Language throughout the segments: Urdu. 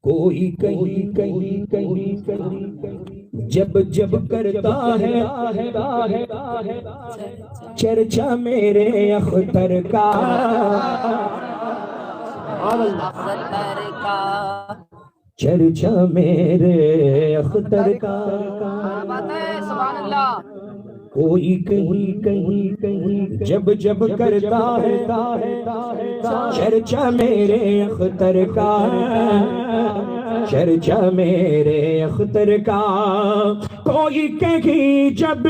کوئی کہیں کہیں کہیں کہیں جب جب کرتا ہے چرچا میرے اختر کا، چرچا میرے اختر کا، سبحان اللہ۔ کوئی کہیں کہیں کہیں جب جب کرتا ہے چرچا میرے اختر کا، چرچا میرے اختر کا، کوئی کہیں جب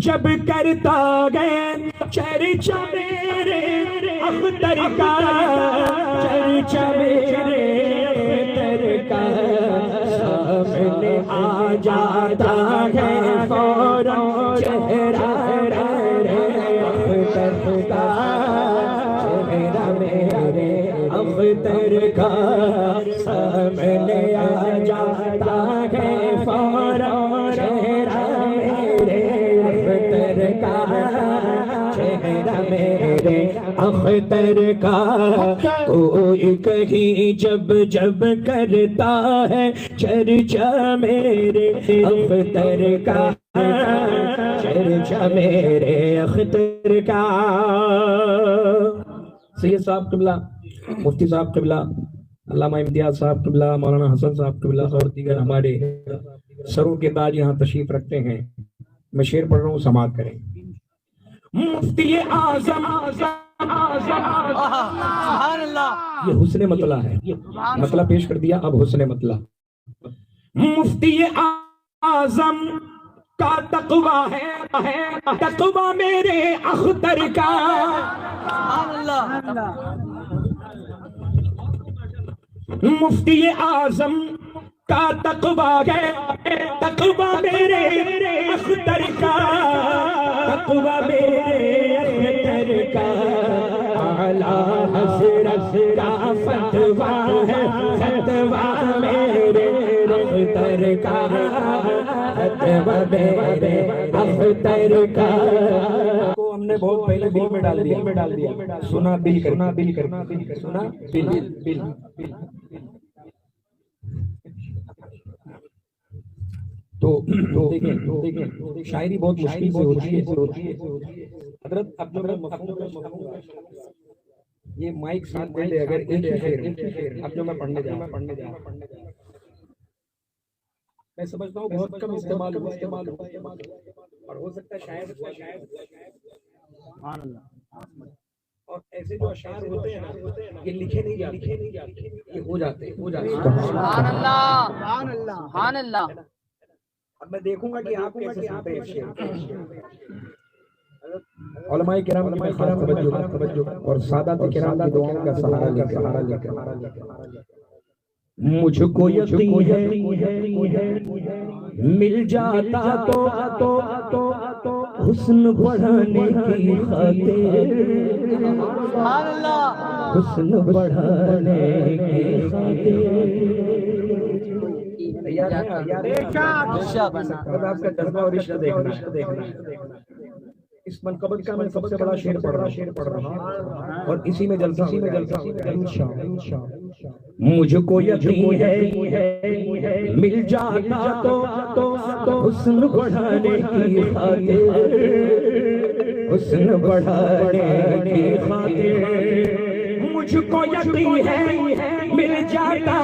جب کرتا گئے چرچا میرے اختر کا، چرچا میرے اختر کا، سامنے آ جاتا ہے فوراً چہرہ اختر کا، چہرہ میرے اختر کا، سامنے آ جاتا ہے فوراً چہرہ میرے اختر کا، چہرہ میرے اختر کا، کوئی کہیں جب جب کرتا ہے چرچا میرے اختر کا، چرچا میرے اختر کا۔ سید صاحب قبلہ، مفتی صاحب قبلہ، علامہ امتیاز صاحب قبلہ، مولانا حسن صاحب قبلہ اور دیگر ہمارے سروں کے تاج یہاں تشریف رکھتے ہیں۔ میں شعر پڑھ رہا ہوں، سماعت کریں۔ مفتی اعظم سبحان اللہ، یہ حسن مطلع ہے، مطلع پیش کر دیا، اب حسن مطلع۔ مفتی اعظم کا تقویٰ ہے تقویٰ میرے اختر کا، سبحان اللہ، مفتی اعظم کا تقویٰ ہے تقویٰ میرے اختر کا، تقویٰ میرے اختر کا، اعلیٰ حضرت کا فتویٰ ہے فتویٰ میرے اختر کا، فتویٰ میرے اختر کا۔ کو ہم نے بہت پہلے بل میں ڈال دیا، سنا بل کرنا، بل کرنا، سنا بل بل۔ تو دیکھیں شاعری بہت مشکل سے ہوتی ہے حضرت۔ اب جو میں یہ مائک ساتھ دے لے، اگر اب جو میں پڑھنے جا رہا ہوں میں سمجھتا ہوں بہت کم استعمال اور ہو سکتا ہے شاید اور ایسے جو اشعار ہوتے ہیں نا یہ لکھے نہیں جاتے، یہ ہو جاتے ہیں۔ سبحان اللہ، سبحان اللہ۔ اب میں دیکھوں گا کہ آپ کیسے سنتے ہیں شعر۔ علماء کرام کی خاص توجہ اور سادات کرام کی دعاؤں کا سہارا لے کر مجھ کو یقین ہے مل جاتا تو حسن بڑھانے کی خاطر، سبحان اللہ، حسن بڑھانے کی خاطر۔ آپ کا جذبہ اور عشق دیکھنا۔ اس منقبت کا میں سب سے بڑا شعر پڑھ رہا ہوں اور اسی میں جلسہ انشاءاللہ۔ مجھ کو یقین ہے مل جاتا تو حسن بڑھانے کی خاطر، حسن بڑھانے کی خاطر، مجھ کو یقین ہے مل جاتا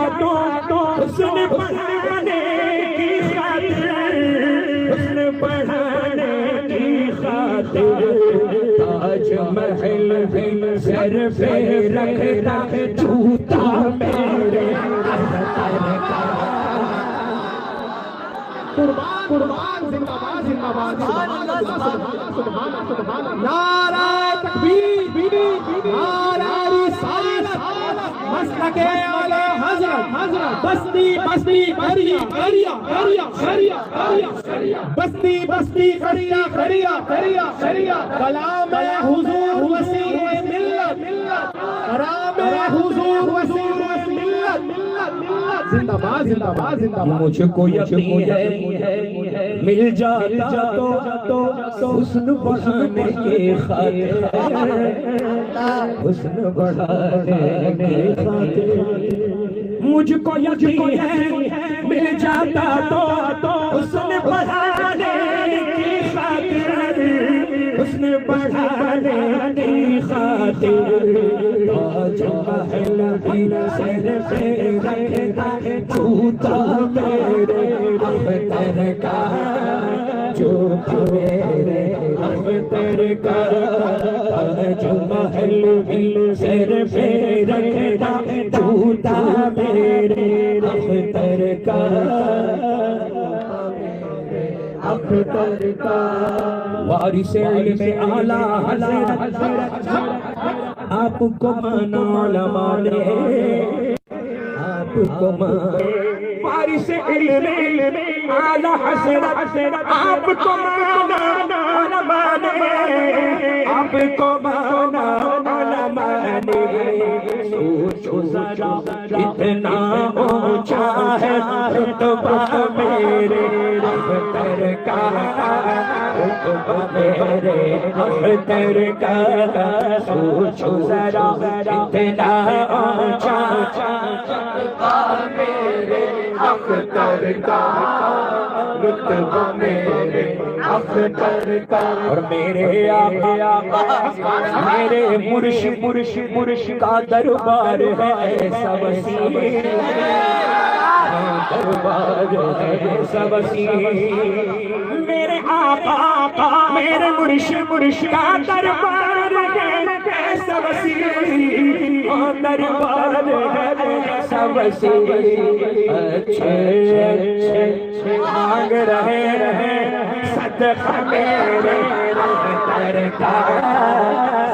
تو حسن بڑھانے کی خاطر، حسن بڑھانے کی خاطر، تاج محل سر پہ رکھتا جوتا میرے اختر کا۔ قربان زندہ باد زندہ باد، سبحان اللہ، نعرہ تکبیر، نعرہ رسالت، مسلک اعلی حضرت، بستی کریا، بستی کریا، کلام حضور وسیع ملت، کلام حضور وسیع ملت، زندہ باد، مجھ کو یقین ہے مل جاتا تو حسن بڑھانے کی خاطر، حسن بڑھانے کی خاطر، مجھ کو یقین ہے مل جاتا تو حسن بڑھانے کی خاطر، حسن بڑھانے کی خاطر تاج محل بھی سر پہ رکھتا جھوٹا میرے اختر کا، جھوٹا میرے اختر کا تاج محل بھی سر پہ رکھتا جھوٹا میرے اختر کا، اختر کا وارث علم اعلیٰ حضرت آپ کو مانا علماء نے، آپ کو مانا وارث علم اعلیٰ حضرت آپ کو مانا علماء نے، آپ کو مانا علماء نے، سوچو ذرا اتنا اونچا ہے رتبہ میرے اختر کا، رتبہ میرے اختر کا، سوچو ذرا اتنا اونچا رتبہ میرے اختر کا، رتبہ میرے اختر کا، اور میرے آقا میرے مرشد کا دربار ہے سب سی، دربار ہے سب سی، میرے آقا میرے مرشد کا دربار ہے سب سی، دربار ہے سب سی، اچھے اچھے مانگ رہے ہیں صدقہ میرے اختر کا،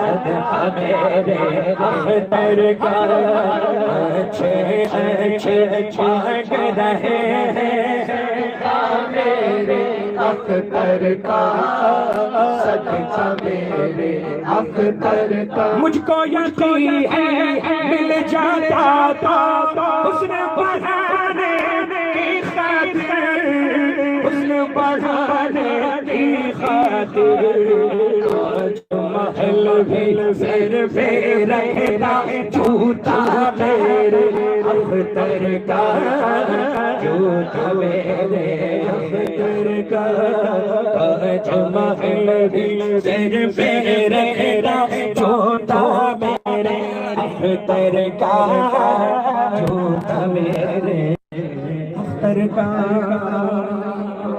صدقہ میرے اختر کا، اچھے اچھے مانگ رہے ہیں صدقہ میرے اختر کا، صدقہ میرے اختر کا، مجھ کو یقین ہے مل جاتا تو حسن بڑھانے کی خاطر، حسن بڑھانے کی خاطر تاج محل بھی سر پہ رکھتا جھوٹا میرے اختر کا، جھوٹا میرے اختر کا، تاج محل بھی سر پہ رکھتا جھوٹا میرے اختر کا، جھوٹا میرے اختر کا۔